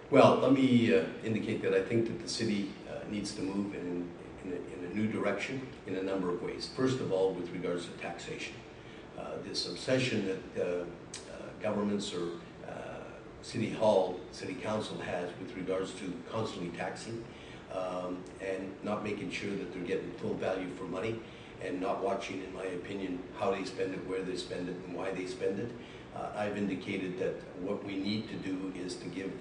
Well, let me indicate that I think that the city needs to move in a new direction in a number of ways. First of all, with regards to taxation. This obsession that governments or City Hall, City Council has with regards to constantly taxing and not making sure that they're getting full value for money and not watching, in my opinion, how they spend it, where they spend it, and why they spend it. I've indicated that what we need to do is to give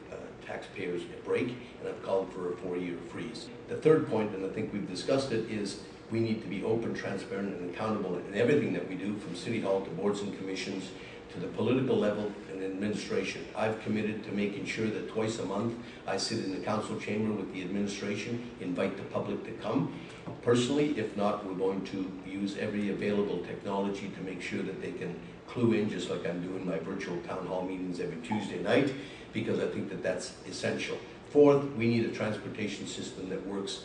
taxpayers a break, and I've called for a 4-year freeze. The third point, and I think we've discussed it, is we need to be open, transparent, and accountable in everything that we do, from City Hall to boards and commissions, to the political level and administration. I've committed to making sure that twice a month I sit in the council chamber with the administration, invite the public to come. Personally, if not, we're going to use every available technology to make sure that they can clue in, just like I'm doing my virtual town hall meetings every Tuesday night, because I think that that's essential. Fourth, we need a transportation system that works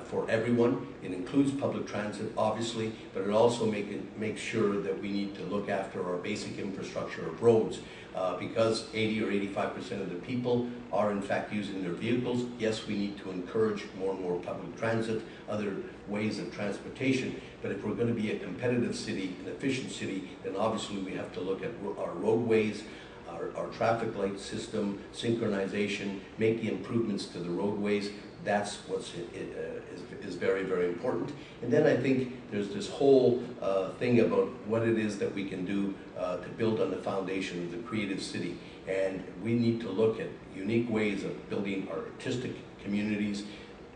for everyone. It includes public transit, obviously, but it also makes sure that we need to look after our basic infrastructure of roads. Because 80 or 85% of the people are in fact using their vehicles, yes, we need to encourage more and more public transit, other ways of transportation, but if we're going to be a competitive city, an efficient city, then obviously we have to look at our roadways, our traffic light system, synchronization, make the improvements to the roadways. That's what's is very, very important. And then I think there's this whole thing about what it is that we can do to build on the foundation of the creative city. And we need to look at unique ways of building our artistic communities,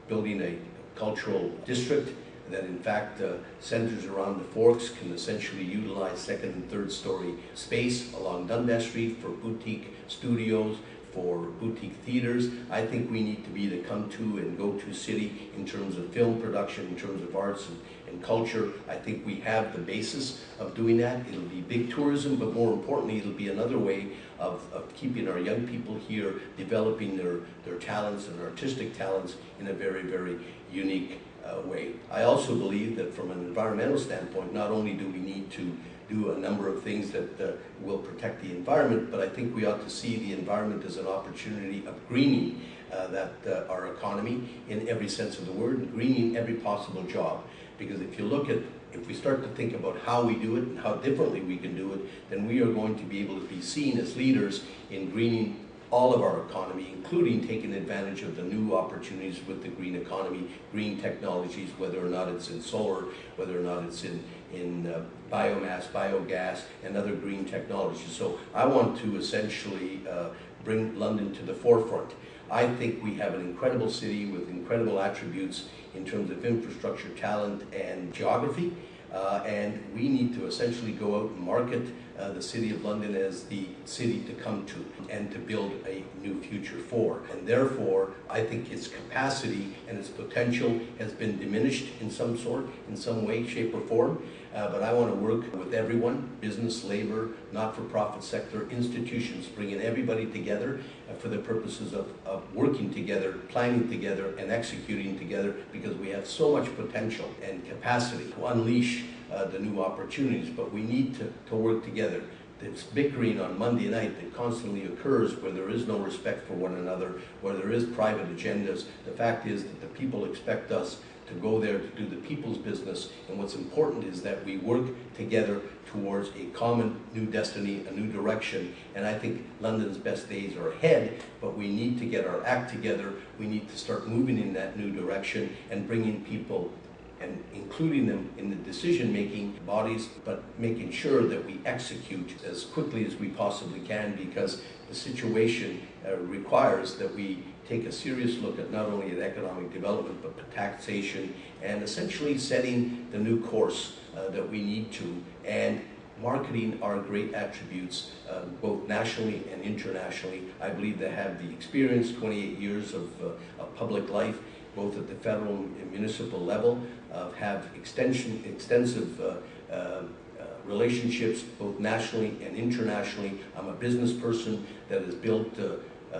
building a cultural district that in fact centers around the Forks, can essentially utilize second and third story space along Dundas Street for boutique studios, for boutique theaters. I think we need to be the come-to and go-to city in terms of film production, in terms of arts and culture. I think we have the basis of doing that. It'll be big tourism, but more importantly, it'll be another way of keeping our young people here, developing their talents and artistic talents in a very, very unique way. I also believe that from an environmental standpoint, not only do we need to do a number of things that will protect the environment, but I think we ought to see the environment as an opportunity of greening our economy in every sense of the word, and greening every possible job. Because if we start to think about how we do it and how differently we can do it, then we are going to be able to be seen as leaders in greening all of our economy, including taking advantage of the new opportunities with the green economy, green technologies, whether or not it's in solar, whether or not it's in biomass, biogas, and other green technologies. So I want to essentially bring London to the forefront. I think we have an incredible city with incredible attributes in terms of infrastructure, talent, and geography. And we need to essentially go out and market the City of London as the city to come to and to build a new future for. And therefore, I think its capacity and its potential has been diminished in some sort, in some way, shape, or form. But I want to work with everyone, business, labor, not-for-profit sector, institutions, bringing everybody together for the purposes of working together, planning together, and executing together, because we have so much potential and capacity to unleash the new opportunities, but we need to work together. This bickering on Monday night that constantly occurs, where there is no respect for one another, where there is private agendas, the fact is that the people expect us to go there to do the people's business, and what's important is that we work together towards a common new destiny, a new direction. And I think London's best days are ahead, but we need to get our act together. We need to start moving in that new direction and bringing people and including them in the decision-making bodies, but making sure that we execute as quickly as we possibly can, because the situation requires that we take a serious look at not only at economic development, but taxation, and essentially setting the new course that we need to, and marketing our great attributes, both nationally and internationally. I believe they have the experience, 28 years of public life, both at the federal and municipal level, have extensive relationships both nationally and internationally. I'm a business person that has built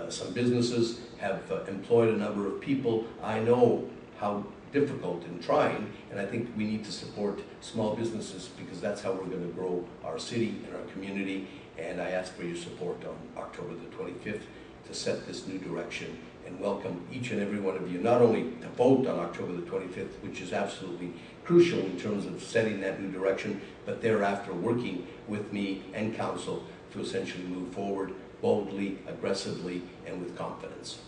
some businesses, have employed a number of people. I know how difficult and trying, and I think we need to support small businesses, because that's how we're going to grow our city and our community. And I ask for your support on October the 25th to set this new direction, and welcome each and every one of you, not only to vote on October the 25th, which is absolutely crucial in terms of setting that new direction, but thereafter working with me and council to essentially move forward boldly, aggressively, and with confidence.